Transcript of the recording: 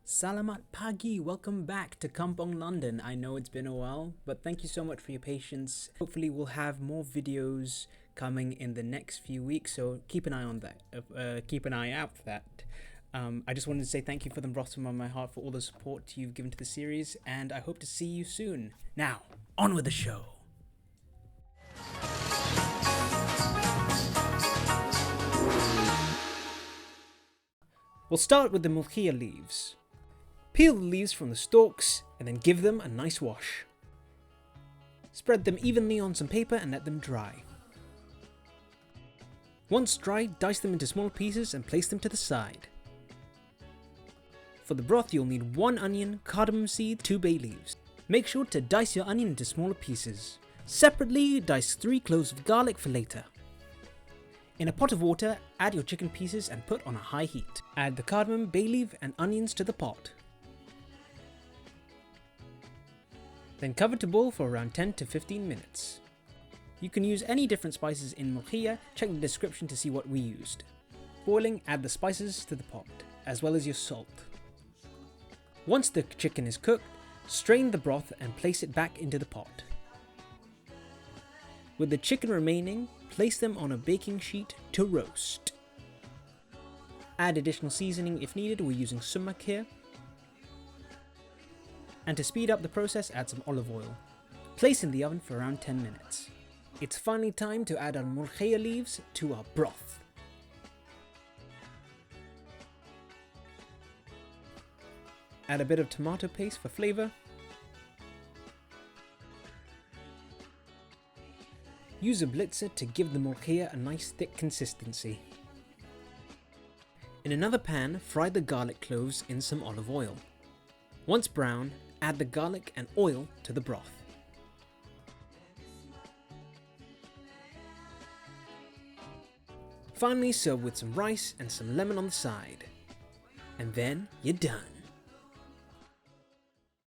Salamat pagi, welcome back to Kampong London. I know it's been a while, but thank you so much for your patience. Hopefully we'll have more videos coming in the next few weeks, so keep an eye on that. Keep an eye out for that. I just wanted to say thank you from the bottom of my heart for all the support you've given to the series, and I hope to see you soon. Now, on with the show. We'll start with the Mulukhiyah leaves. Peel the leaves from the stalks and then give them a nice wash. Spread them evenly on some paper and let them dry. Once dry, dice them into small pieces and place them to the side. For the broth, you'll need 1 onion, cardamom seed, 2 bay leaves. Make sure to dice your onion into smaller pieces. Separately, dice 3 cloves of garlic for later. In a pot of water, add your chicken pieces and put on a high heat. Add the cardamom, bay leaf and onions to the pot. Then cover to boil for around 10 to 15 minutes. You can use any different spices in Mulukhiyah, check the description to see what we used. Boiling, add the spices to the pot, as well as your salt. Once the chicken is cooked, strain the broth and place it back into the pot. With the chicken remaining, place them on a baking sheet to roast. Add additional seasoning if needed, we're using Sumac here. And to speed up the process, add some olive oil. Place in the oven for around 10 minutes. It's finally time to add our Mulukhiyah leaves to our broth. Add a bit of tomato paste for flavour. Use a blitzer to give the Mulukhiyah a nice thick consistency. In another pan, fry the garlic cloves in some olive oil. Once brown, add the garlic and oil to the broth. Finally, serve with some rice and some lemon on the side. And then you're done.